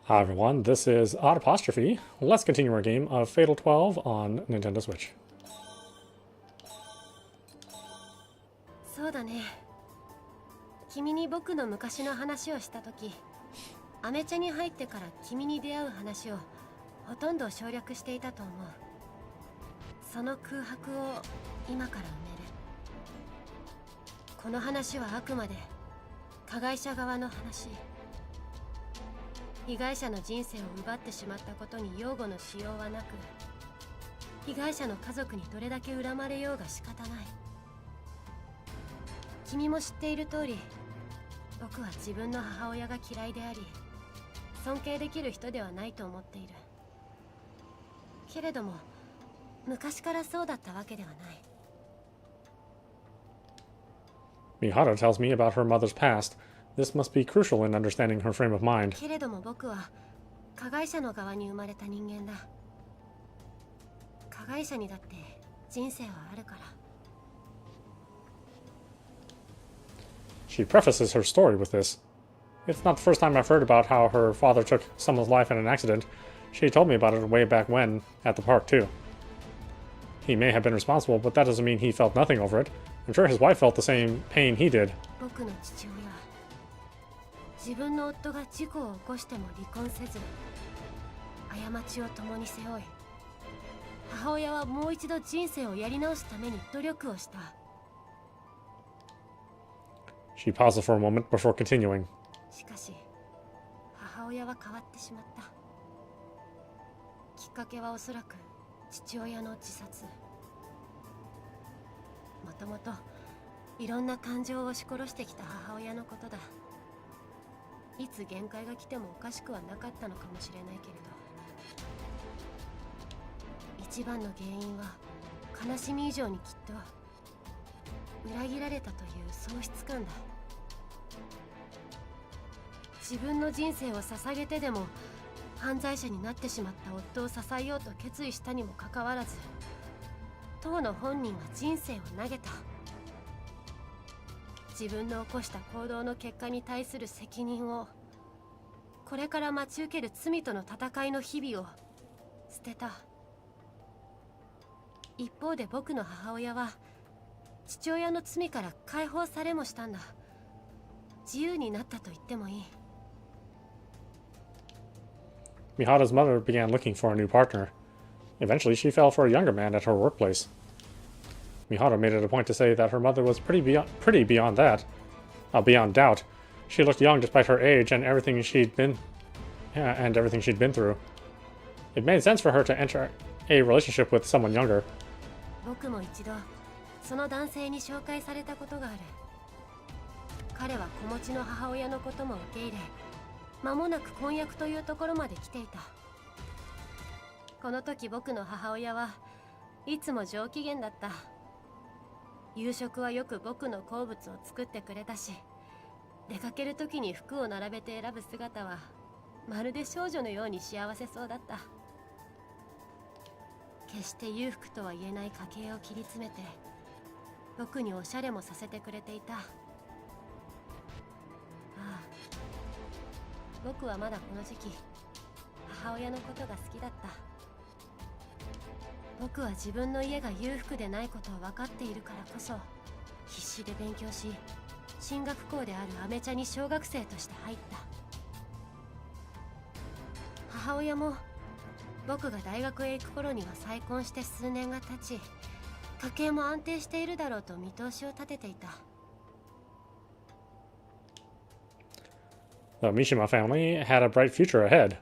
Hi everyone, this is audapostrophe. Let's continue our game of Fatal 12 on Nintendo Switch. そうだね。君に僕の昔の話をしたとき、アメチャに入ってから君に出会う話をほとんど省略していたと思う。その空白を今から埋める。この話はあくまで加害者側の話。被害者の人生を奪ってしまったことに擁護のしようはなく、被害者の家族にどれだけ恨まれようが仕方ない。君も知っている通り、僕は自分の母親が嫌いであり、尊敬できる人ではないと思っている。けれども、昔からそうだったわけではない。Mihara tells me about her mother's past. This must be crucial in understanding her frame of mind. けれども僕は加害者の側に生まれた人間だ。加害者にだって人生はあるから。She prefaces her story with this. It's not the first time I've heard about how her father took someone's life in an accident. She told me about it way back when, at the park too. He may have been responsible, but that doesn't mean he felt nothing over it. I'm sure his wife felt the same pain he did. 僕の父親、自分の夫が事故を起こしても離婚せず、過ちを共に背負い、母親はもう一度人生をやり直すために努力をした。She pauses for a moment before continuing. しかし、母親は変わってしまった。きっかけはおそらく父親の自殺。もともといろんな感情を押し殺してきた母親のことだ。いつ限界が来てもおかしくはなかったのかもしれないけれど、一番の原因は悲しみ以上にきっと裏切られたという喪失感だ。自分の人生を捧げてでも犯罪者になってしまった夫を支えようと決意したにもかかわらず、当の本人は人生を投げた。自分の起こした行動の結果に対する責任を、これから待ち受ける罪との戦いの日々を捨てた。一方で僕の母親は父親の罪から解放されもしたんだ。自由になったと言ってもいい。Mihara's mother began looking for a new partner. Eventually, she fell for a younger man at her workplace. Mihara made it a point to say that her mother was pretty beyond that. Beyond doubt. She looked young despite her age and everything she'd been through. It made sense for her to enter a relationship with someone younger. 僕も一度その男性に紹介されたことがある。彼は子持ちの母親のことも受け入れ、間もなく婚約というところまで来ていた。この時僕の母親はいつも上機嫌だった。夕食はよく僕の好物を作ってくれたし、出かける時に服を並べて選ぶ姿はまるで少女のように幸せそうだった。決して裕福とは言えない家計を切り詰めて、僕におしゃれもさせてくれていた。ああ、僕はまだこの時期母親のことが好きだった。僕は自分の家が裕福でないことを分かっているからこそ必死で勉強し、進学校であるアメチャに小学生として入った。母親も僕が大学へ行く頃には再婚して数年が経ち、家計も安定しているだろうと見通しを立てていた。The Mishima family had a bright future ahead.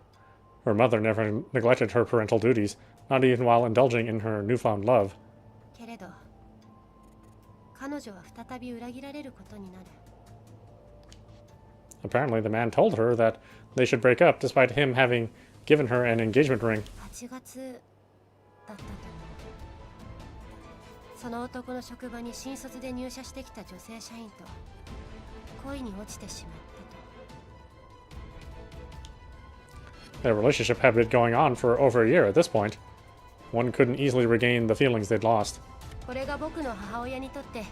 Her mother never neglected her parental duties, not even while indulging in her newfound love. けれど、彼女は再び裏切られることになる。Apparently, the man told her that they should break up despite him having given her an engagement ring. 8月だったと思う。その男の職場に新卒で入社してきた女性社員と恋に落ちてしまったと。Their relationship had been going on for over a year at this point. One couldn't easily regain the feelings they'd lost. これが僕の母親にとって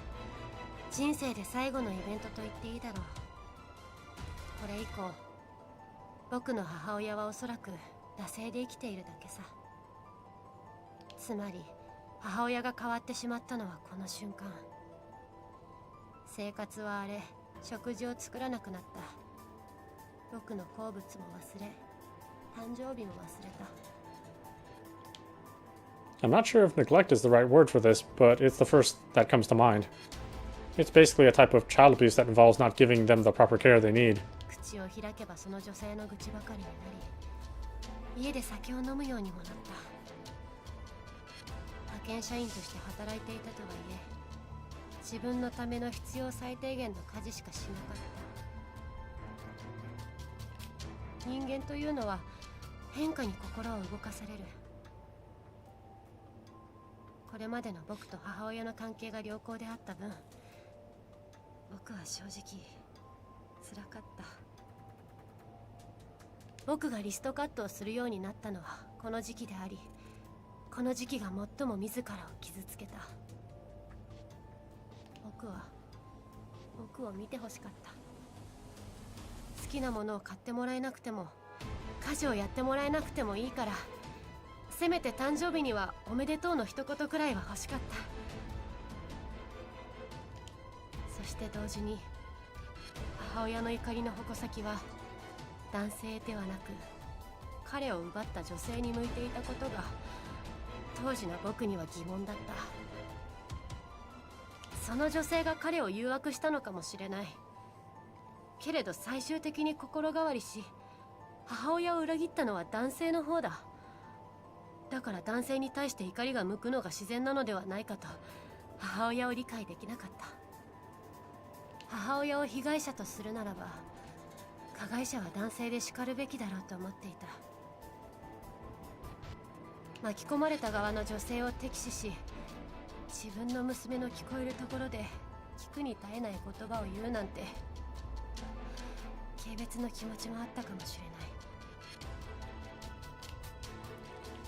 人生で最後のイベントと言っていいだろう。これ以降僕の母親はおそらく惰性で生きているだけさ。つまり母親が変わってしまったのはこの瞬間。生活は荒れ、食事を作らなくなった。僕の好物も忘れ、誕生日も忘れた。I'm not sure if neglect is the right word for this, but it's the first that comes to mind. It's basically a type of child abuse that involves not giving them the proper care they need. 口を開けばその女性の愚痴ばかりになり、家で酒を飲むようにもなった。派遣社員として働いていたとはいえ、自分のための必要最低限の家事しかしなかった。人間というのは変化に心を動かされる。これまでの僕と母親の関係が良好であった分、僕は正直辛かった。僕がリストカットをするようになったのはこの時期であり、この時期が最も自らを傷つけた。僕を見てほしかった。好きなものを買ってもらえなくても、家事をやってもらえなくてもいいから、せめて誕生日にはおめでとうの一言くらいは欲しかった。そして同時に母親の怒りの矛先は男性ではなく彼を奪った女性に向いていたことが当時の僕には疑問だった。その女性が彼を誘惑したのかもしれないけれど、最終的に心変わりし母親を裏切ったのは男性の方だ。だから男性に対して怒りが向くのが自然なのではないかと母親を理解できなかった。母親を被害者とするならば加害者は男性で叱るべきだろうと思っていた。巻き込まれた側の女性を敵視し、自分の娘の聞こえるところで聞くに耐えない言葉を言うなんて、軽蔑の気持ちもあったかもしれない。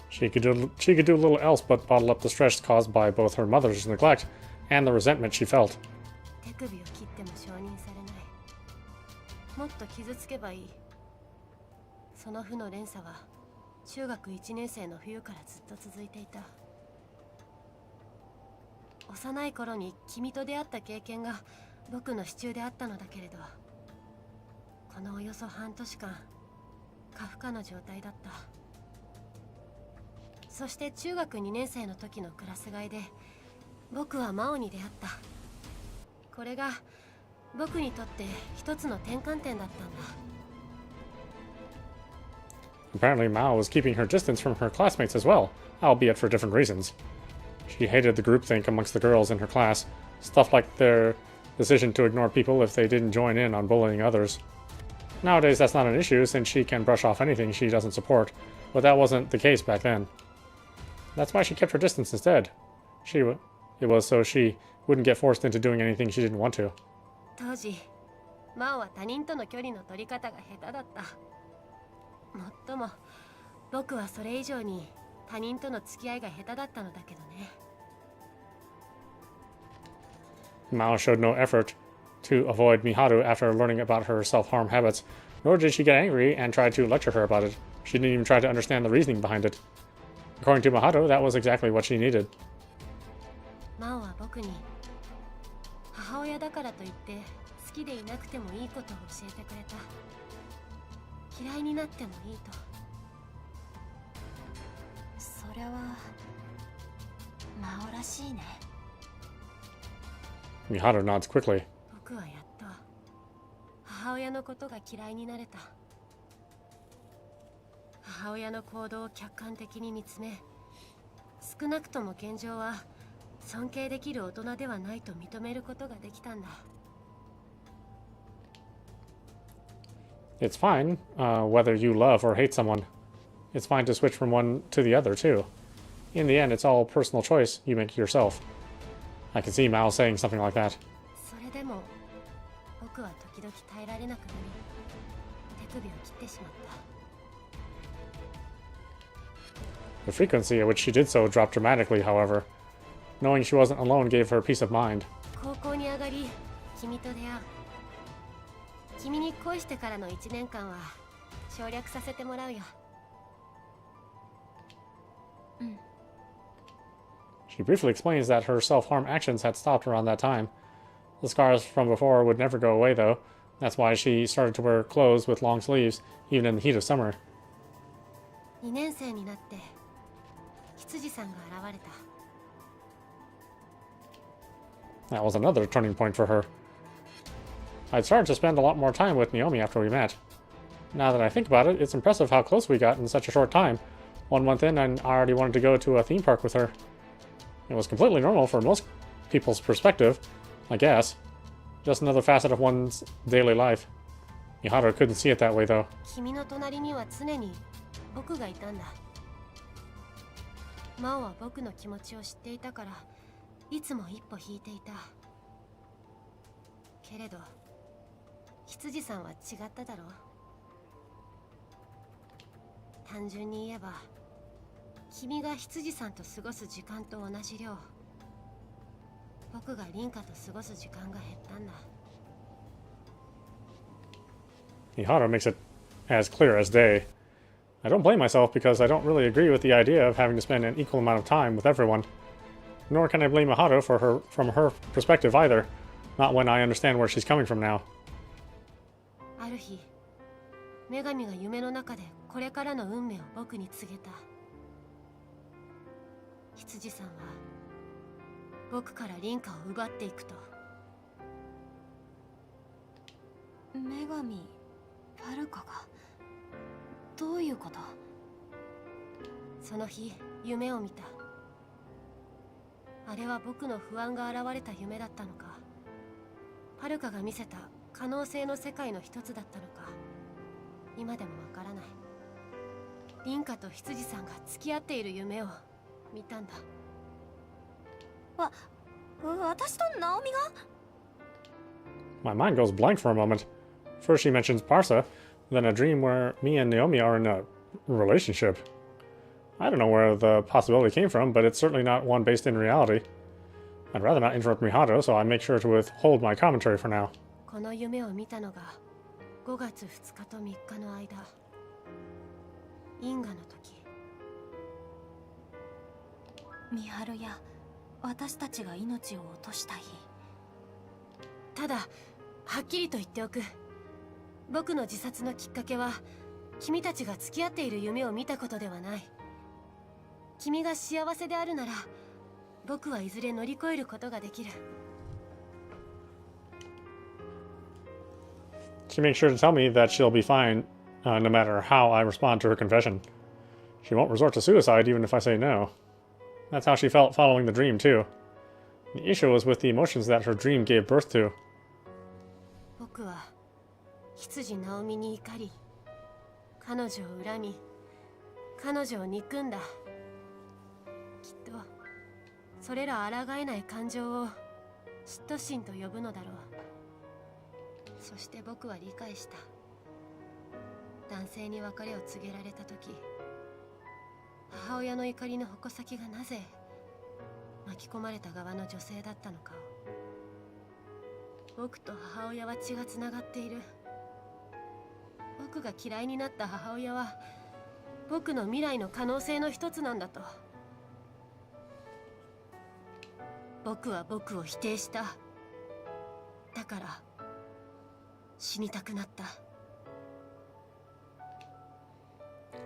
She could do little else but bottle up the stress caused by both her mother's neglect and the resentment she felt. 手首を切っても承認されない。もっと傷つけばいい。その負の連鎖は中学1年生の冬からずっと続いていた。幼い頃に君と出会った経験が僕の支柱であったのだけれど、このおよそ半年間過負荷の状態だった。そして中学2年生の時のクラス替えで僕は真央に出会った。これが僕にとって一つの転換点だったんだ。Apparently, Mao was keeping her distance from her classmates as well, albeit for different reasons. She hated the groupthink amongst the girls in her class, stuff like their decision to ignore people if they didn't join in on bullying others. Nowadays, that's not an issue since she can brush off anything she doesn't support, but that wasn't the case back then. That's why she kept her distance instead. It was so she wouldn't get forced into doing anything she didn't want to. 当時、真央は他人との距離の取り方が下手だった。もっとも、僕はそれ以上に他人との付き合いが下手だったのだけどね。Mao showed no effort to avoid Miharu after learning about her self-harm habits, nor did she get angry and try to lecture her about it. She didn't even try to understand the reasoning behind it. According to Miharu, that was exactly what she needed. 真央は僕に母親だからといって好きでいなくてもいいことを教えてくれた。嫌いになってもいいと。それは真央らしいね。Miharu nods quickly. 僕はやっと母親のことが嫌いになれた。母親の行動を客観的に見つめ、少なくとも現状は尊敬できる大人ではないと認めることができたんだ。It's fine, whether you love or hate someone. It's fine to switch from one to the other, too. In the end, it's all personal choice you make yourself. I can see Mao saying something like that. それでも僕は時々耐えられなくなり、手首を切ってしまった。The frequency at which she did so dropped dramatically, however. Knowing she wasn't alone gave her peace of mind. 高校に上がり、君と出会う。君に恋してからの1年間は省略させてもらうよ。She briefly explains that her self-harm actions had stopped around that time. The scars from before would never go away, though. That's why she started to wear clothes with long sleeves, even in the heat of summer. 2年生になって羊さんが現れた。 That was another turning point for her. I'd started to spend a lot more time with Naomi after we met. Now that I think about it, it's impressive how close we got in such a short time. 1 month in, and I already wanted to go to a theme park with her. It was completely normal for most people's perspective, I guess. Just another facet of one's daily life. Miharu couldn't see it that way, though. 君の隣には常に僕がいたんだ。真央は僕の気持ちを知っていたから、いつも一歩引いていた。けれど、羊さんは違っただろう。単純に言えば、君が羊さんと過ごす時間と同じ量、僕が凛花と過ごす時間が減ったんだ。Miharu makes it as clear as day. I don't blame myself because I don't really agree with the idea of having to spend an equal amount of time with everyone. Nor can I blame Miharu from her perspective either, not when I understand where she's coming from now. ある日、女神が夢の中でこれからの運命を僕に告げた。羊さんは僕から凛花を奪っていくと。女神ファルカがどういうこと？その日夢を見た。あれは僕の不安が現れた夢だったのか、ファルカが見せた可能性の世界の一つだったのか、今でもわからない。凛花と羊さんが付き合っている夢を見たんだ。私とナオミが？ My mind goes blank for a moment. First she mentions Parsa, then a dream where me and Naomi are in a relationship. I don't know where the possibility came from, but it's certainly not one based in reality. I'd rather not interrupt Miharu, so I make sure to withhold my commentary for now. この夢を見たのが5月2日と3日の間、因果の時。ミハルや私たちが命を落とした日。ただはっきりと言っておく。僕の自殺のきっかけは君たちが付き合っている夢を見たことではない。君が幸せであるなら僕はいずれ乗り越えることができる。 She makes sure to tell me that she'll be fine, no matter how I respond to her confession. She won't resort to suicide even if I say no. That's how she felt following the dream, too. The issue was with the emotions that her dream gave birth to. 僕は羊ナオミに怒り、彼女を恨み、彼女を憎んだ。きっとそれら抗えない感情を嫉妬心と呼ぶのだろう。そして僕は理解した。男性に別れを告げられた時、母親の怒りの矛先がなぜ巻き込まれた側の女性だったのかを。僕と母親は血がつながっている。僕が嫌いになった母親は僕の未来の可能性の一つなんだと。僕は僕を否定した。だから死にたくなった。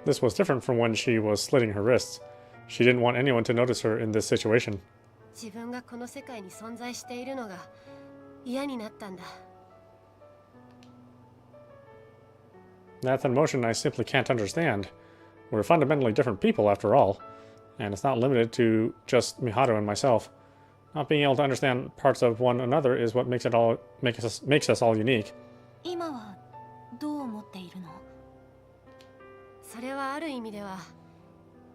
This was different from when she was slitting her wrists. She didn't want anyone to notice her in this situation. 自分がこの世界に存在しているのが嫌になったんだ。 That's an emotion I simply can't understand. We're fundamentally different people, after all, and it's not limited to just Miharu and myself. Not being able to understand parts of one another is what makes us all unique. 今はどう思っているの？それはある意味では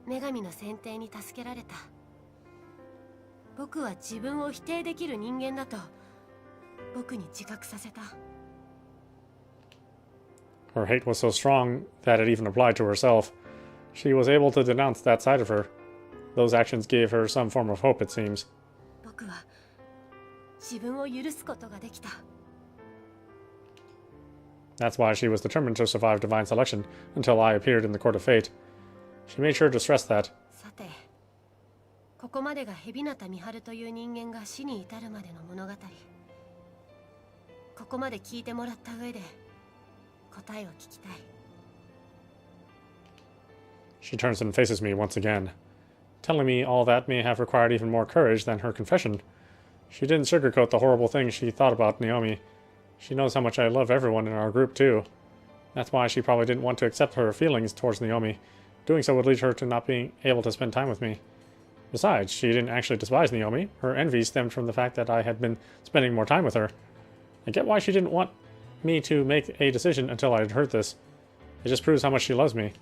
女神の選定に助けられた。僕は自分を否定できる人間だと僕に自覚させた。 Her hate was so strong that it even applied to herself. She was able to denounce that side of her. Those actions gave her some form of hope, it seems. 僕は自分を許すことができた。That's why she was determined to survive divine selection until I appeared in the court of fate. She made sure to stress that. さて、ここまでが海老名美晴という人間が死に至るまでの物語。ここまで聞いてもらった上で答えを聞きたい。She turns and faces me once again, telling me all that may have required even more courage than her confession. She didn't sugarcoat the horrible things she thought about Naomi. She knows how much I love everyone in our group, too. That's why she probably didn't want to accept her feelings towards Naomi. Doing so would lead her to not being able to spend time with me. Besides, she didn't actually despise Naomi. Her envy stemmed from the fact that I had been spending more time with her. I get why she didn't want me to make a decision until I had heard this. It just proves how much she loves me.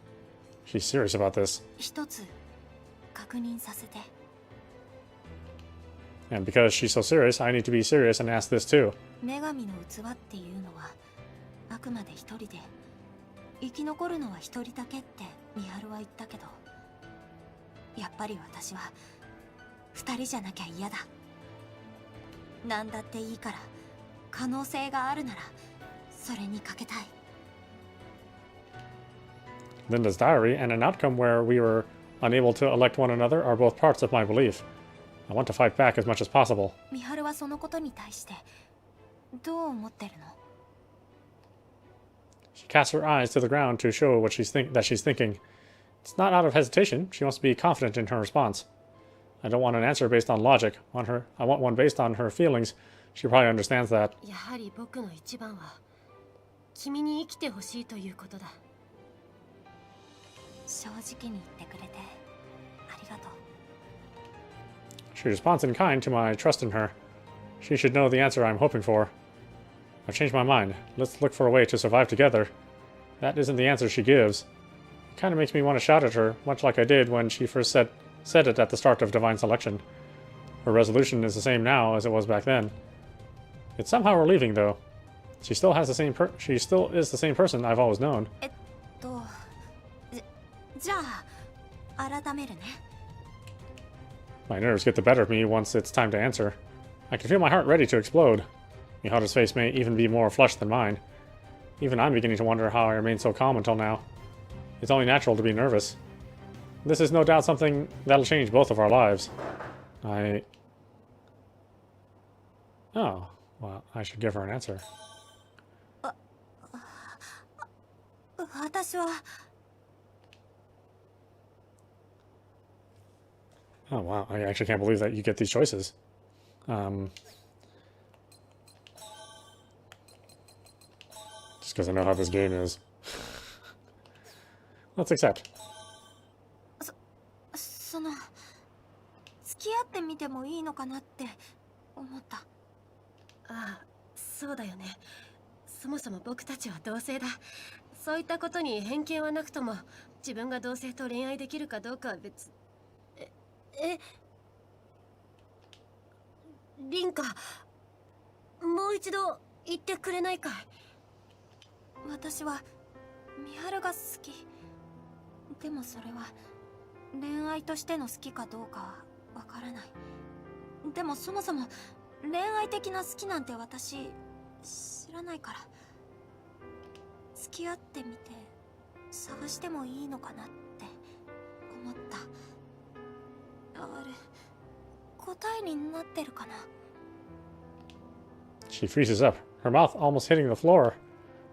She's serious about this. 一つ確認させて。 And because she's so serious, I need to be serious and ask this too. 女神の器っていうのはあくまで一人で生き残るのは一人だけって美晴は言ったけど、やっぱり私は二人じゃなきゃ嫌だ。なんだっていいから可能性があるならそれにかけたい。 Linda's diary and an outcome where we were unable to elect one another are both parts of my belief. I want to fight back as much as possible. 美晴はそのことに対してどう思ってるの？ She casts her eyes to the ground to show what she's thinking. It's not out of hesitation. She wants to be confident in her response. I don't want an answer based on logic. I want one based on her feelings. She probably understands that. やはり僕の一番は君に生きてほしいということだ。正直に言ってくれてありがとう。 She responds in kind to my trust in her. She should know the answer I'm hoping for. I've changed my mind. Let's look for a way to survive together. That isn't the answer she gives. It kind of makes me want to shout at her, much like I did when she first said it at the start of Divine Selection. Her resolution is the same now as it was back then. It's somehow relieving, though. She still is the same person I've always known. じゃあ改めるね。 My nerves get the better of me once it's time to answer. I can feel my heart ready to explode. Miharu's face may even be more flushed than mine. Even I'm beginning to wonder how I remained so calm until now. It's only natural to be nervous. This is no doubt something that'll change both of our lives. Oh, well, I should give her an answer. 私は Oh, wow. I actually can't believe that you get these choices. Just because I know how this game is. Let's accept. その付き合ってみてもいいのかなって思った。ああ、そうだよね。そもそも僕たちは同性だ。そういったことに偏見はなくとも、自分が同性と恋愛できるかどうかは別。リンカ、もう一度言ってくれないかい？私は美晴が好き。でもそれは恋愛としての好きかどうかはわからない。でもそもそも恋愛的な好きなんて私知らないから、付き合ってみて探してもいいのかなって思った。あれ、答えになってるかな？ She freezes up, her mouth almost hitting the floor.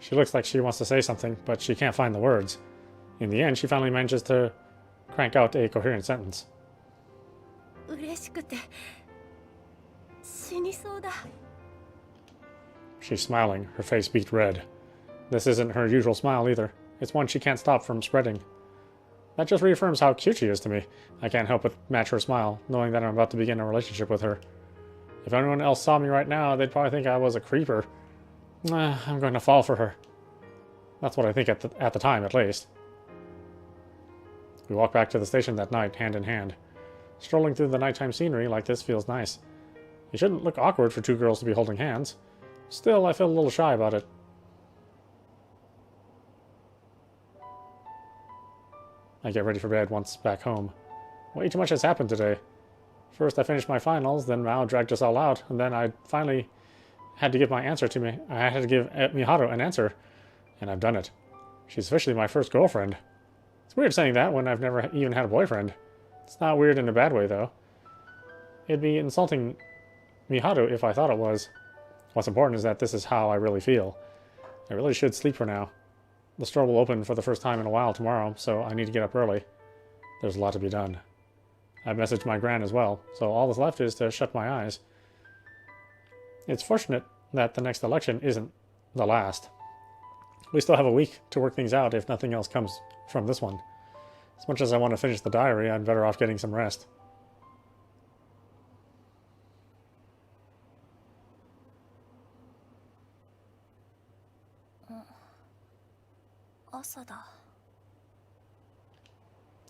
She looks like she wants to say something, but she can't find the words. In the end, she finally manages to crank out a coherent sentence. 嬉しくて死にそうだ。 She's smiling, her face beet red. This isn't her usual smile either. It's one she can't stop from spreading. That just reaffirms how cute she is to me. I can't help but match her smile, knowing that I'm about to begin a relationship with her. If anyone else saw me right now, they'd probably think I was a creeper. I'm going to fall for her. That's what I think at the time, at least. We walk back to the station that night, hand in hand. Strolling through the nighttime scenery like this feels nice. It shouldn't look awkward for two girls to be holding hands. Still, I feel a little shy about it. I get ready for bed once back home. Way too much has happened today. First I finished my finals, then Mao dragged us all out, and then I finally had to give my answer to me. I had to give Miharu an answer. And I've done it. She's officially my first girlfriend. It's weird saying that when I've never even had a boyfriend. It's not weird in a bad way, though. It'd be insulting Miharu if I thought it was. What's important is that this is how I really feel. I really should sleep for now. The store will open for the first time in a while tomorrow, so I need to get up early. There's a lot to be done. I've messaged my gran as well, so all that's left is to shut my eyes. It's fortunate that the next election isn't the last. We still have a week to work things out if nothing else comes from this one. As much as I want to finish the diary, I'm better off getting some rest.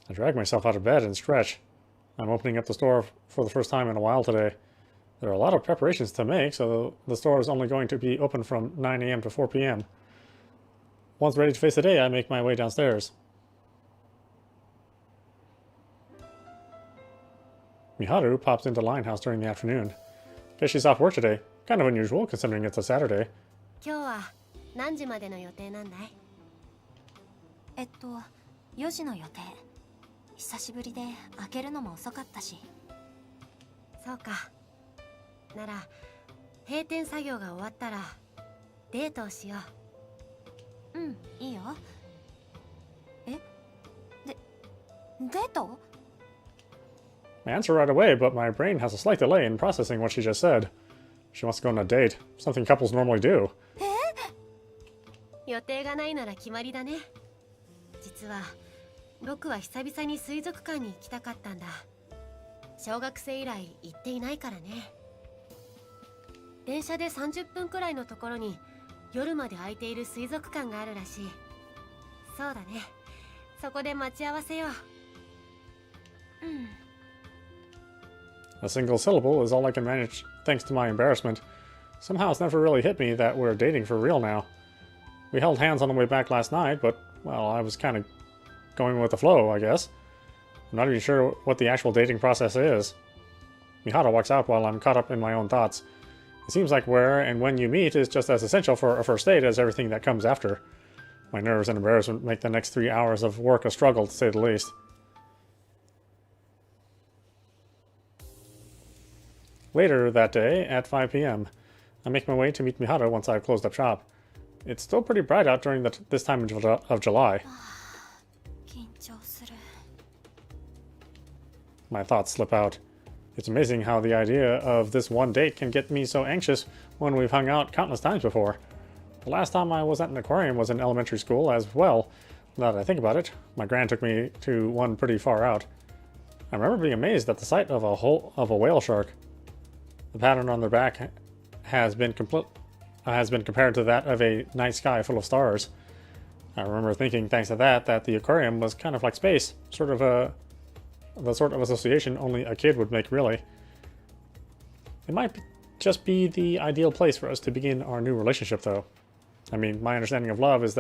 I drag myself out of bed and stretch. I'm opening up the store for the first time in a while today. There are a lot of preparations to make, so the store is only going to be open from 9 a.m. to 4 p.m. Once ready to face the day, I make my way downstairs. Miharu pops into Linehouse during the afternoon. Guess she's off work today. Kind of unusual, considering it's a Saturday. 今日は何時までの予定なんだい？4時の予定。久しぶりで開けるのも遅かったし。そうか。なら閉店作業が終わったらデートをしよう。うん、いいよ。デート？ I answer right away, but my brain has a slight delay in processing what she just said. She wants to go on a date, something couples normally do. 予定がないなら決まりだね。実は僕は久々に水族館に行きたかったんだ。小学生以来行っていないからね。電車で30分くらいのところに夜まで空いている水族館があるらしい。そうだね。そこで待ち合わせよう。A single syllable is all I can manage thanks to my embarrassment. Somehow it's never really hit me that we're dating for real now. We held hands on the way back last night, but, well, I was kind of going with the flow, I guess. I'm not even sure what the actual dating process is. Miharu walks out while I'm caught up in my own thoughts. It seems like where and when you meet is just as essential for a first date as everything that comes after. My nerves and embarrassment make the next 3 hours of work a struggle, to say the least. Later that day, at 5 p.m., I make my way to meet Miharu once I've closed up shop. It's still pretty bright out during this time of July. My thoughts slip out. It's amazing how the idea of this one date can get me so anxious when we've hung out countless times before. The last time I was at an aquarium was in elementary school as well. Now that I think about it, my gran took me to one pretty far out. I remember being amazed at the sight of a whale shark. The pattern on their back has been compared to that of a night sky full of stars. I remember thinking, thanks to that the aquarium was kind of like space, the sort of association only a kid would make, really. It might just be the ideal place for us to begin our new relationship, though. I mean, my understanding of love is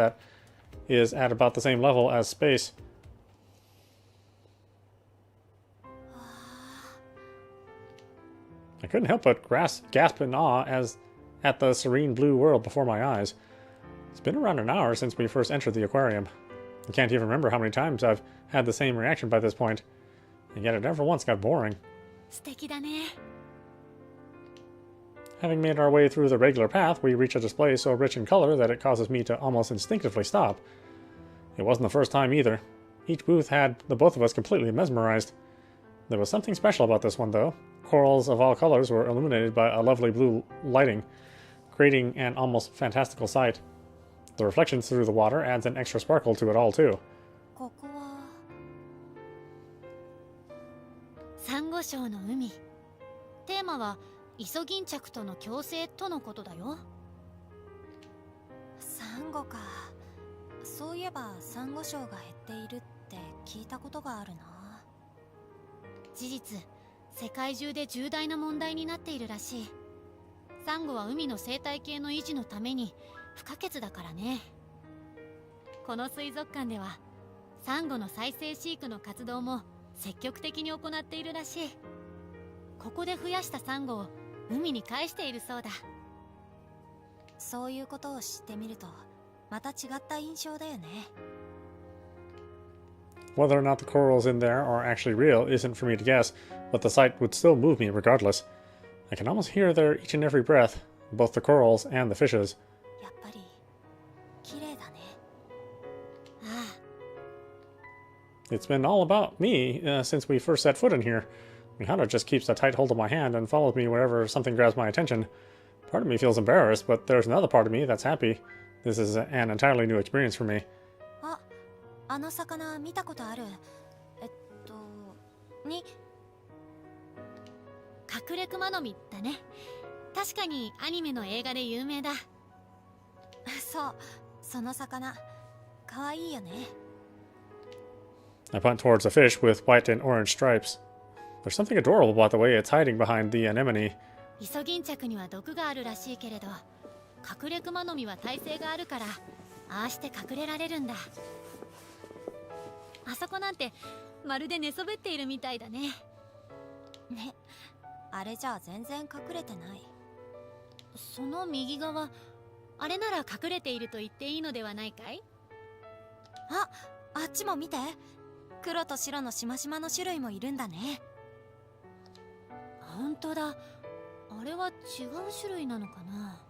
at about the same level as space. I couldn't help but gasp in awe at the serene blue world before my eyes. It's been around an hour since we first entered the aquarium. I can't even remember how many times I've had the same reaction by this point, and yet it never once got boring. 素敵だね。 Having made our way through the regular path, we reach a display so rich in color that it causes me to almost instinctively stop. It wasn't the first time either. Each booth had the both of us completely mesmerized. There was something special about this one, though. Corals of all colors were illuminated by a lovely blue lighting, creating an almost fantastical sight. The reflections through the water adds an extra sparkle to it all, too. ここはサンゴ礁の海。テーマはイソギンチャクとの共生とのことだよ。サンゴか。そういえばサンゴ礁が減っているって聞いたことがあるな。事実、世界中で重大な問題になっているらしい。サンゴは海の生態系の維持のために不可欠だからね。この水族館ではサンゴの再生飼育の活動も積極的に行っているらしい。ここで増やしたサンゴを海に返しているそうだ。そういうことを知ってみるとまた違った印象だよね。 Whether or not the corals in there are actually real isn't for me to guess, but the sight would still move me regardless. I can almost hear their each and every breath, both the corals and the fishes. やっぱり綺麗だね。あ It's been all about me since we first set foot in here. Miharu just keeps a tight hold of my hand and follows me wherever something grabs my attention. Part of me feels embarrassed, but there's another part of me that's happy. This is an entirely new experience for me. あ、あの魚見たことある。に隠れ熊の実だね。確かにアニメの映画で有名だ。そう、その魚かわいいよね。 I point towards a fish with white and orange stripes. There's something adorable about the way it's hiding behind the anemone. イソギンチャクには毒があるらしいけれど、隠れ熊の実は耐性があるから、ああして隠れられるんだ。あそこなんてまるで寝そべっているみたいだね。ね、あれじゃあ全然隠れてない。その右側、あれなら隠れていると言っていいのではないかい？あ、あっちも見て。黒と白のしましまの種類もいるんだね。本当だ。あれは違う種類なのかな。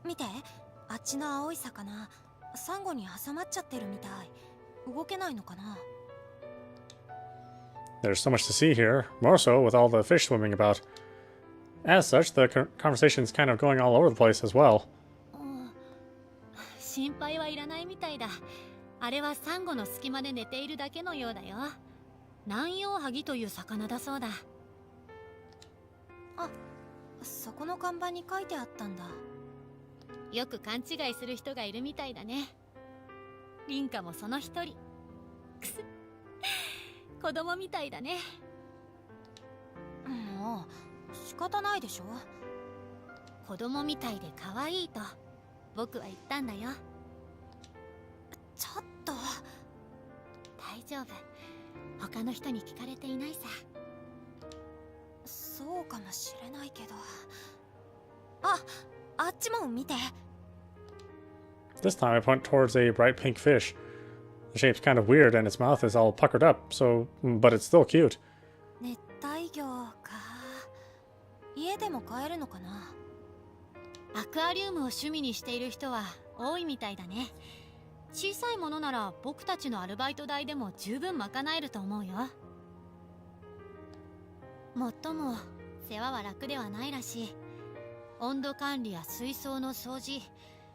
見て、あっちの青い魚、サンゴに挟まっちゃってるみたい。動けないのかな。 There's so much to see here, more so with all the fish swimming about. As such, the conversation's kind of going all over the place as well. 心配はいらないみたいだ。あれはサンゴの隙間で寝ているだけのようだよ。南洋ハギという魚だそうだ。あ、そこの看板に書いてあったんだ。よく勘違いする人がいるみたいだね。リンカもその一人。くす子供みたいだね。もう仕方ないでしょ。子供みたいで可愛いと僕は言ったんだよ。ちょっと大丈夫。他の人に聞かれていないさ。そうかもしれないけど。あ、あっちも見て。 This time I point towards a bright pink fish. The shape's kind of weird and its mouth is all puckered up, but it's still cute. 熱帯魚か。家でも飼えるのかな。アクアリウムを趣味にしている人は多いみたいだね。小さいものなら僕たちのアルバイト代でも十分賄えると思うよ。もっとも世話は楽ではないらしい。温度管理や水槽の掃除、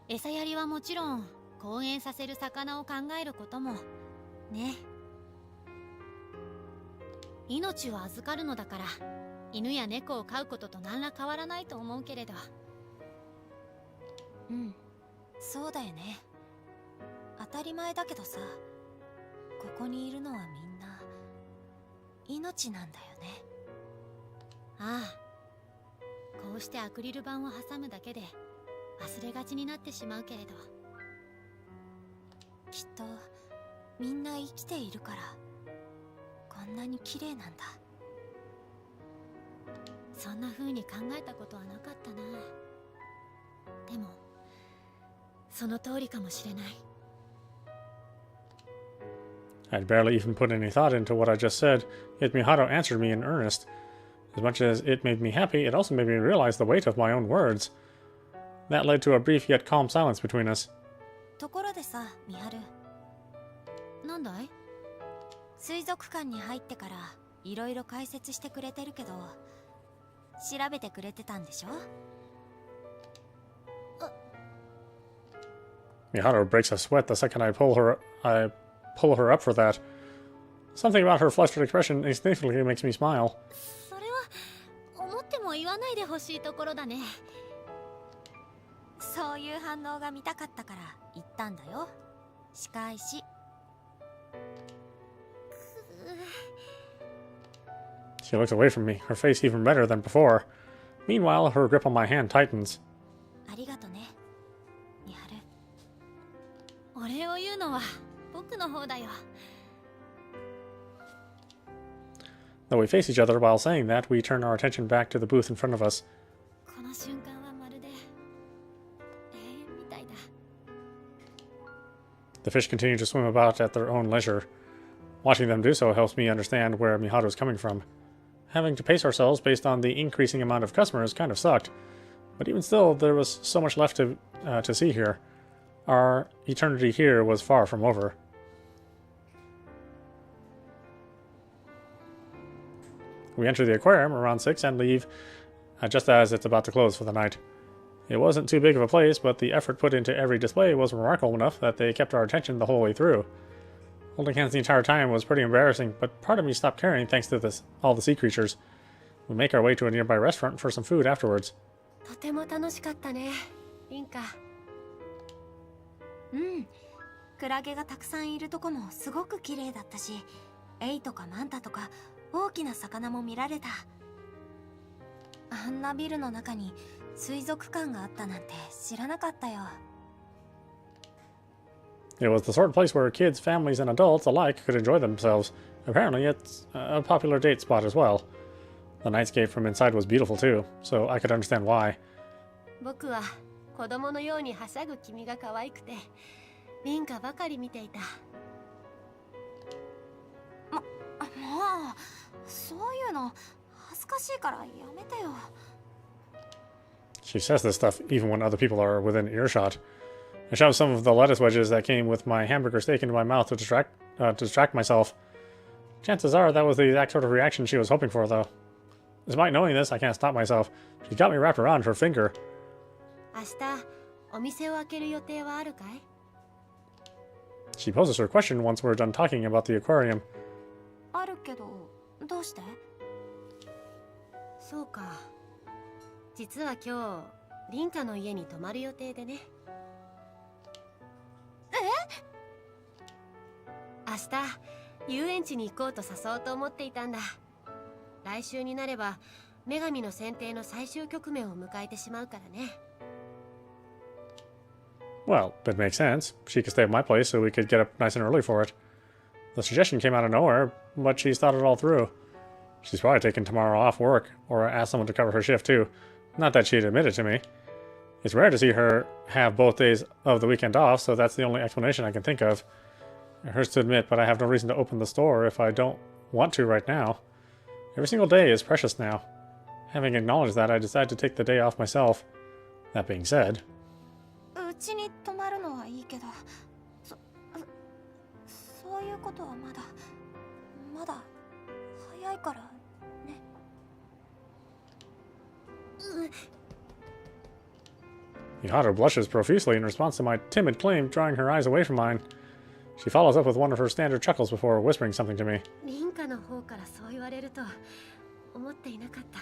餌やりはもちろん公演させる魚を考えることもね。命を預かるのだから犬や猫を飼うことと何ら変わらないと思うけれど。うん、そうだよね。当たり前だけどさ、ここにいるのはみんな命なんだよね。ああ、こうしてアクリル板を挟むだけで忘れがちになってしまうけれど、きっとみんな生きているからこんなに綺麗なんだ。そんな風に考えたことはなかったな。でもその通りかもしれない。I'd barely even put any thought into what I just said, yet Miharu answered me in earnest. As much as it made me happy, it also made me realize the weight of my own words. That led to a brief yet calm silence between us. ところでさ、ミハル。なんだい？水族館に入ってからいろいろ解説してくれてるけど、調べてくれてたんでしょMiharu breaks a sweat the second I pull her up for that. Something about her flustered expression instinctively makes me smile. それは思っても言わないでほしいところだね。そういう反応が見たかったから言ったんだよ。仕返し。She looks away from me, her face even redder than before. Meanwhile, her grip on my hand tightens. ありがとね、ミハル。お礼を言うのは僕の方だよ。Though we face each other while saying that, we turn our attention back to the booth in front of us. この瞬間はまるで永遠みたいだ。The fish continue to swim about at their own leisure. Watching them do so helps me understand where Miharu is coming from. Having to pace ourselves based on the increasing amount of customers kind of sucked, but even still, there was so much left to see here. Our eternity here was far from over. We enter the aquarium around 6 and leave just as it's about to close for the night. It wasn't too big of a place, but the effort put into every display was remarkable enough that they kept our attention the whole way through. Holding hands the entire time was pretty embarrassing, but part of me stopped caring thanks to all the sea creatures. We make our way to a nearby restaurant for some food afterwards. とても楽しかったね、リンカ。うん。クラゲがたくさんいるとこもすごく綺麗だったし、エイとかマンタとか大きな魚も見られた。あんなビルの中に水族館があったなんて知らなかったよ。It was the sort of place where kids, families, and adults alike could enjoy themselves. Apparently, it's a popular date spot as well. The nightscape from inside was beautiful too, so I could understand why. 僕は子供のようにはしゃぐ君が可愛くて、リンカばかり見ていた。もう、そういうの恥ずかしいからやめてよ。She says this stuff even when other people are within earshot. I shoved some of the lettuce wedges that came with my hamburger steak into my mouth to distract myself. Chances are that was the exact sort of reaction she was hoping for, though. Despite knowing this, I can't stop myself. She's got me wrapped around her finger. 明日お店を開ける予定はあるかい? She poses her question once we're done talking about the aquarium. あるけど、どうして? そうか。実は今日リンカの家に泊まる予定でね。明日遊園地に行こうと誘おうと思っていたんだ。来週になれば女神の選定の最終局面を迎えてしまうからね。Well, it makes sense. She could stay at my place so we could get up nice and early for it. The suggestion came out of nowhere, but she's thought it all through. She's probably taken tomorrow off work, or asked someone to cover her shift too. Not that she'd admit it to me. It's rare to see her have both days of the weekend off, so that's the only explanation I can think of. It hurts to admit, but I have no reason to open the store if I don't want to right now. Every single day is precious now. Having acknowledged that, I decided to take the day off myself. That being said... うちに泊まるのはいいけど、そういうことはまだ早いからね。Miharu blushes profusely in response to my timid claim, drawing her eyes away from mine. She follows up with one of her standard chuckles before whispering something to me. リンカの方からそう言われると思っていなかった。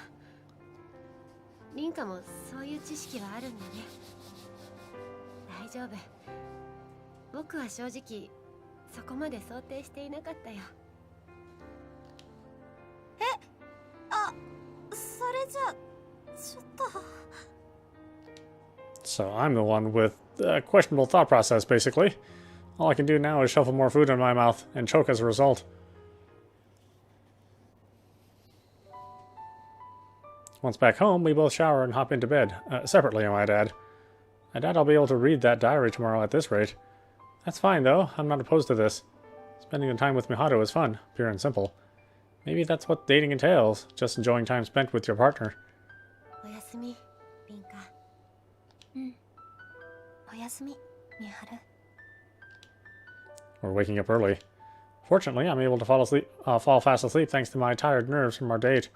リンカもそういう知識はあるんだね。大丈夫。僕は正直そこまで想定していなかったよ。それじゃちょっと。So I'm the one with a questionable thought process, basically. All I can do now is shovel more food in my mouth and choke as a result. Once back home, we both shower and hop into bed. Separately, I might add. I doubt I'll be able to read that diary tomorrow at this rate. That's fine, though. I'm not opposed to this. Spending the time with Miharu is fun, pure and simple. Maybe that's what dating entails, just enjoying time spent with your partner. おやすみ、リンカ。おやすみ、ミハル。 We're waking up early. Fortunately, I'm able to fall fast asleep thanks to my tired nerves from our date.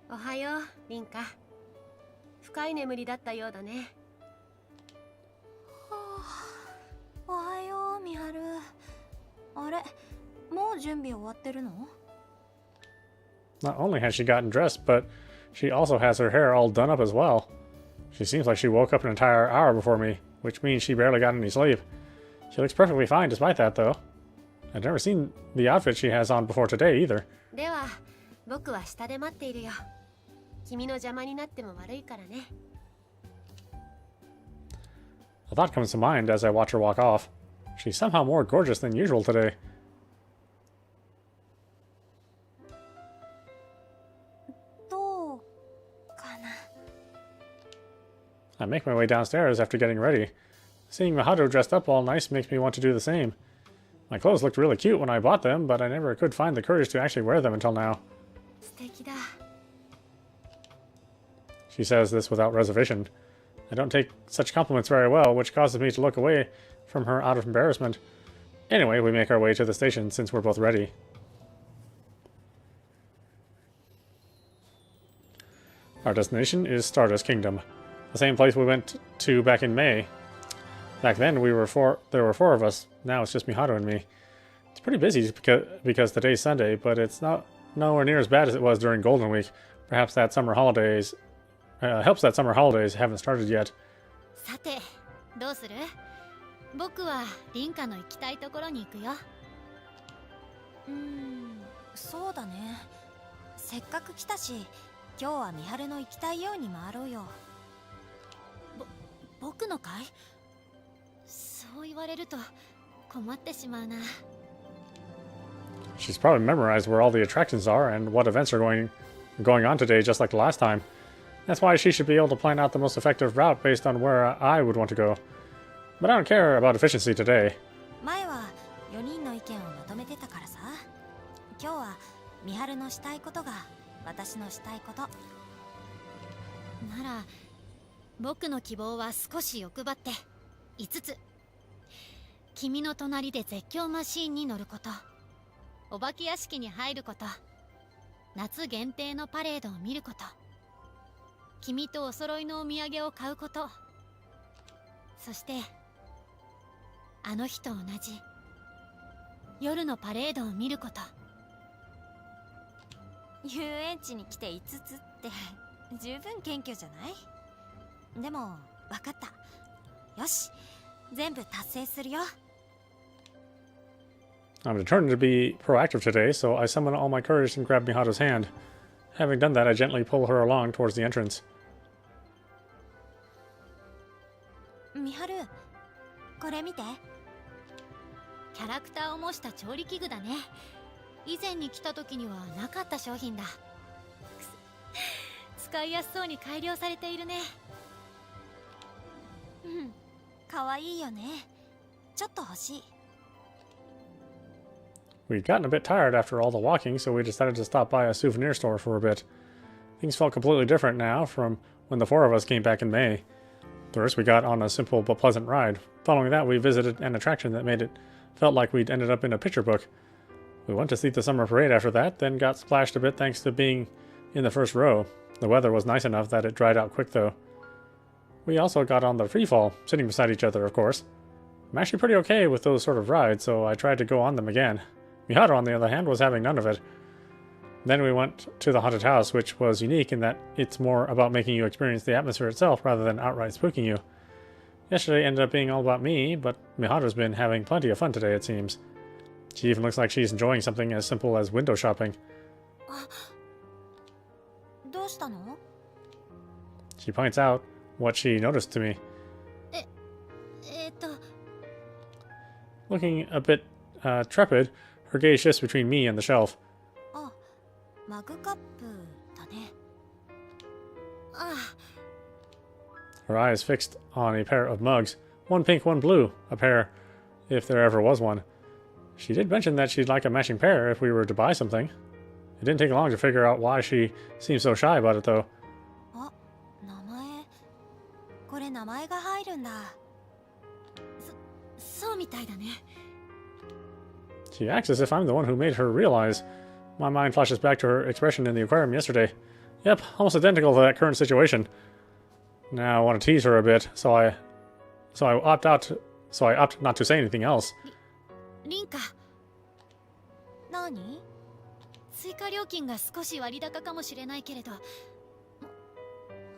おはよう、リンカ。深い眠りだったようだね。おはよう、ミハル。あれ、もう準備終わってるの? Not only has she gotten dressed, but she also has her hair all done up as well. She seems like she woke up an entire hour before me, which means she barely got any sleep. She looks perfectly fine despite that, though. I've never seen the outfit she has on before today, either. では、僕は下で待っているよ。君の邪魔になっても悪いからね。A thought comes to mind as I watch her walk off. She's somehow more gorgeous than usual today. どうか I make my way downstairs after getting ready. Seeing Miharu dressed up all nice makes me want to do the same. My clothes looked really cute when I bought them, but I never could find the courage to actually wear them until now. 素敵だ。 She says this without reservation. I don't take such compliments very well, which causes me to look away from her out of embarrassment. Anyway, we make our way to the station since we're both ready. Our destination is Stardust Kingdom, the same place we went to back in May. Back then, there were four of us. Now it's just Miharu and me. It's pretty busy because today's Sunday, but it's nowhere near as bad as it was during Golden Week. Perhaps that summer holidays helps that summer holidays haven't started yet. さて、どうする？僕はリンカの行きたいところに行くよ。そうだね。せっかく来たし、今日は美晴の行きたいように回ろうよ。僕のかい？そう言われると困ってしまうな。She's probably memorized where all the attractions are and what events are going on today, just like the last time. That's why she should be able to plan out the most effective route based on where I would want to go. But I don't care about efficiency today. 前は4人の意見をまとめてたからさ。今日は美晴のしたいことが私のしたいこと。なら僕の希望は少し欲張って5つ。君の隣で絶叫マシーンに乗ること、お化け屋敷に入ること、夏限定のパレードを見ること、君とお揃いのお土産を買うこと、そしてあの日と同じ夜のパレードを見ること。遊園地に来て5つって十分謙虚じゃない？でも分かった。よし、全部達成するよ。I'm determined to be proactive today, so I summon all my courage and grab Miharu's hand. Having done that, I gently pull her along towards the entrance. 美晴、これ見て。キャラクターを模した調理器具だね。以前に来た時にはなかった商品だ。使いやすそうに改良されているね。可愛いよね。ちょっと欲しい。We'd gotten a bit tired after all the walking, so we decided to stop by a souvenir store for a bit. Things felt completely different now from when the four of us came back in May. First, we got on a simple but pleasant ride. Following that, we visited an attraction that made it felt like we'd ended up in a picture book. We went to see the summer parade after that, then got splashed a bit thanks to being in the first row. The weather was nice enough that it dried out quick, though. We also got on the freefall, sitting beside each other, of course. I'm actually pretty okay with those sort of rides, so I tried to go on them again. Miharu, on the other hand, was having none of it. Then we went to the haunted house, which was unique in that it's more about making you experience the atmosphere itself rather than outright spooking you. Yesterday ended up being all about me, but Miharu's been having plenty of fun today, it seems. She even looks like she's enjoying something as simple as window shopping. どうしたの? She points out what she noticed to me. Looking a bit trepid, her gaze shifts between me and the shelf. あ、マグカップだね。Her eyes fixed on a pair of mugs. One pink, one blue. A pair, if there ever was one. She did mention that she'd like a matching pair if we were to buy something. It didn't take long to figure out why she seemed so shy about it, though. あ、名前。これ名前が入るんだ。そうみたいだね。She acts as if I'm the one who made her realize. My mind flashes back to her expression in the aquarium yesterday. Yep, almost identical to that current situation. Now I want to tease her a bit, so I opt not to say anything else. リンカ。何？追加料金が少し割高かもしれないけれど、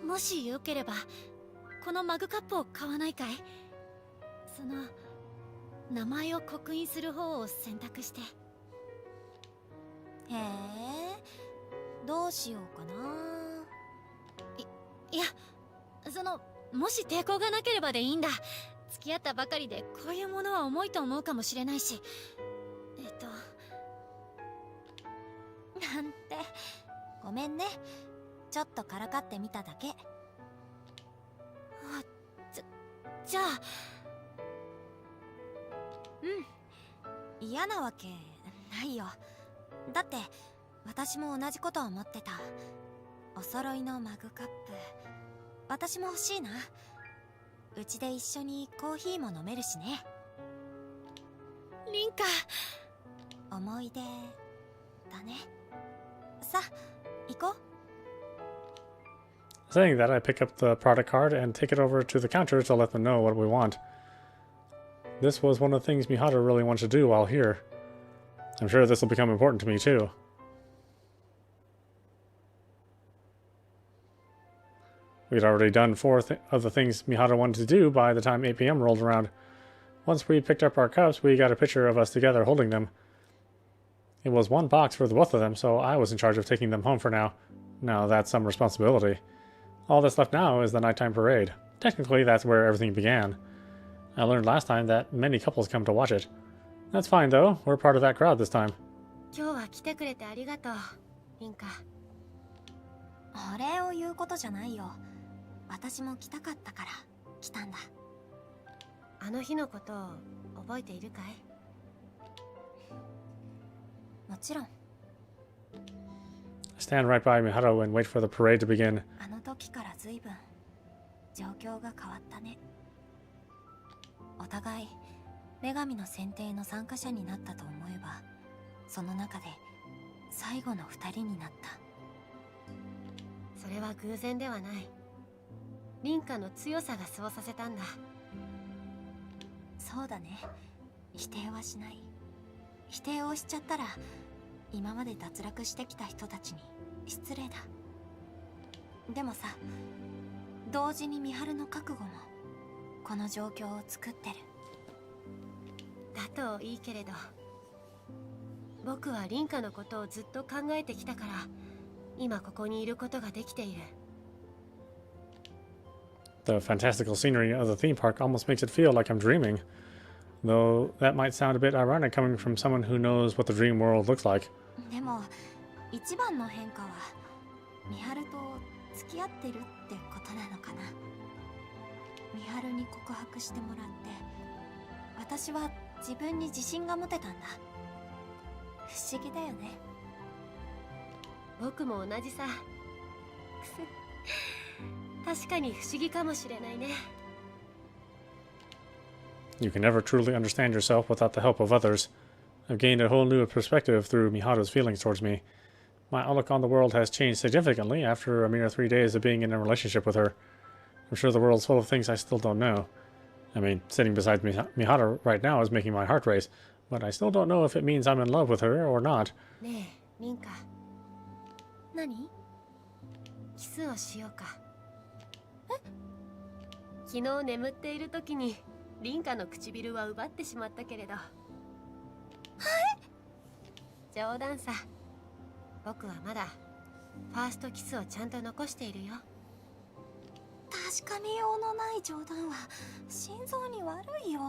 もしよければこのマグカップを買わないかい？その名前を刻印する方を選択して。へえ、どうしようかな。いや、もし抵抗がなければでいいんだ。付き合ったばかりでこういうものは重いと思うかもしれないし。なんて、ごめんね。ちょっとからかってみただけ。じゃあ。嫌なわけないよ。だって私も同じことを思ってた。お揃いのマグカップ、私も欲しいな。うちで一緒にコーヒーも飲めるしね。リンカ。思い出だね。さ、行こう。Saying that, I pick up the product card and take it over to the counter to let them know what we want. This was one of the things Miharu really wanted to do while here. I'm sure this will become important to me too. We'd already done 4 of the things Miharu wanted to do by the time 8 p.m. rolled around. Once we picked up our cups, we got a picture of us together holding them. It was 1 box for the both of them, so I was in charge of taking them home for now. Now that's some responsibility. All that's left now is the nighttime parade. Technically, that's where everything began. I learned last time that many couples come to watch it. That's fine though, we're part of that crowd this time. 今日は来てくれてありがとう、リンカ。お礼を言うことじゃないよ。私も来たかったから来たんだ。あの日のことを覚えているかい？もちろん。I stand right by Miharu and wait for the parade to begin. あの時から随分状況が変わったね。お互い女神の選定の参加者になったと思えば、その中で最後の2人になった。それは偶然ではない。リンカの強さがそうさせたんだ。そうだね。否定はしない。否定をしちゃったら今まで脱落してきた人たちに失礼だ。でもさ、同時に美晴の覚悟もこの状況を作ってる。だといいけれど、僕はリンカのことをずっと考えてきたから今ここにいることができている。The fantastical scenery of the theme park almost makes it feel like I'm dreaming. Though that might sound a bit ironic coming from someone who knows what the dream world looks like. でも一番の変化は美晴と付き合ってるってことなのかな。美晴に告白してもらって私は自分に自信が持てたんだ。不思議だよね。僕も同じさ。確かに不思議かもしれないね。You can never truly understand yourself without the help of others. I've gained a whole new perspective through Miharu's feelings towards me. My outlook on the world has changed significantly after a mere 3 days of being in a relationship with her. I'm sure the world's full of things I still don't know. I mean, sitting beside Miharu right now is making my heart race, but I still don't know if it means I'm in love with her or not. ねえ、リンカ。何？キスをしようか。昨日眠っている時にリンカの唇は奪ってしまったけれど。はい。冗談さ。僕はまだファーストキスをちゃんと残しているよ。確かめようのない冗談は心臓に悪いよ。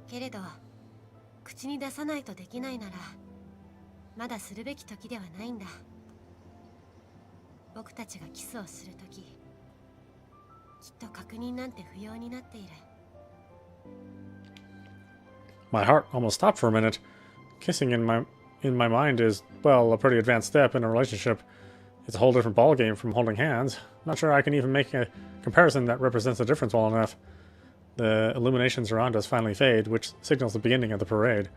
けれど口に出さないとできないならまだするべき時ではないんだ。僕たちがキスをする時、きっと確認なんて不要になっている。My heart almost stopped for a minute. Kissing in my mind is, well, a pretty advanced step in a relationship. It's a whole different ballgame from holding hands. Not sure I can even make a comparison that represents the difference well enough. The illuminations around us finally fade, which signals the beginning of the parade.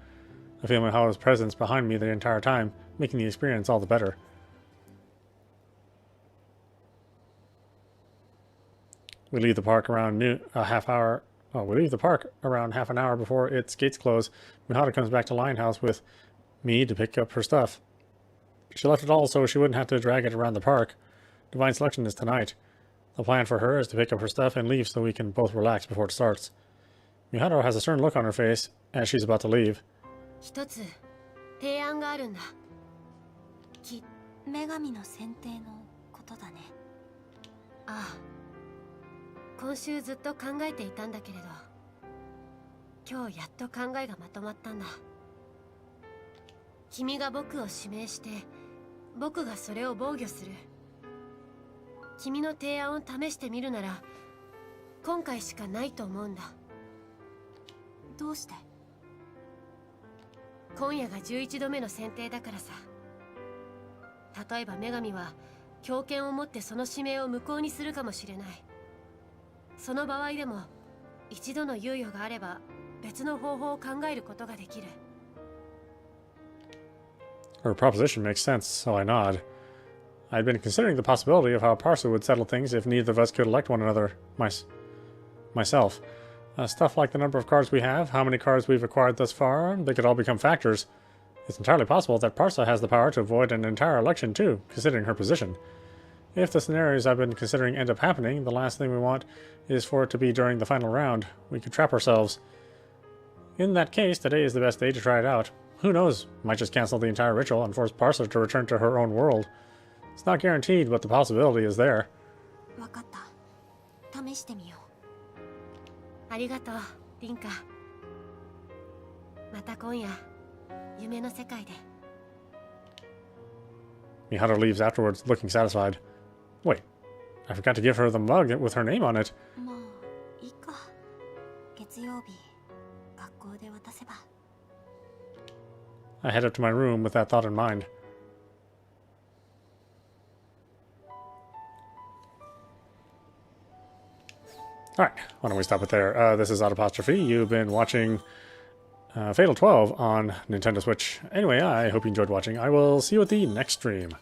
I feel Miharu's presence behind me the entire time, making the experience all the better. We leave the park around half an hour before its gates close. Miharu comes back to Lionhouse with me to pick up her stuff. She left it all so she wouldn't have to drag it around the park. Divine Selection is tonight. The plan for her is to pick up her stuff and leave so we can both relax before it starts. Miharu has a stern look on her face as she's about to leave. 一つ提案があるんだ。女神の選定のことだね。ああ、今週ずっと考えていたんだけれど、今日やっと考えがまとまったんだ。君が僕を指名して僕がそれを防御する。君の提案を試してみるなら今回しかないと思うんだ。どうして？今夜が11度目の選定だからさ。例えば女神は強権を持ってその指名を無効にするかもしれない。その場合でも一度の猶予があれば別の方法を考えることができる。Her proposition makes sense, so I nod. I'd been considering the possibility of how Parsa would settle things if neither of us could elect one another myself. Stuff like the number of cards we have, how many cards we've acquired thus far, they could all become factors. It's entirely possible that Parsa has the power to avoid an entire election too, considering her position. If the scenarios I've been considering end up happening, the last thing we want is for it to be during the final round. We could trap ourselves. In that case, today is the best day to try it out. Who knows, might just cancel the entire ritual and force Parsa to return to her own world. It's not guaranteed, but the possibility is there. わかった。試してみよありがとう、リンカ。また今夜夢の世界で。Mihato leaves afterwards, looking satisfied. Wait, I forgot to give her the mug with her name on it. う。もういいか。月曜日学校で渡せば。I head up to my room with that thought in mind. Alright, why don't we stop it there? This is audapostrophe. You've been watching Fatal 12 on Nintendo Switch. Anyway, I hope you enjoyed watching. I will see you at the next stream.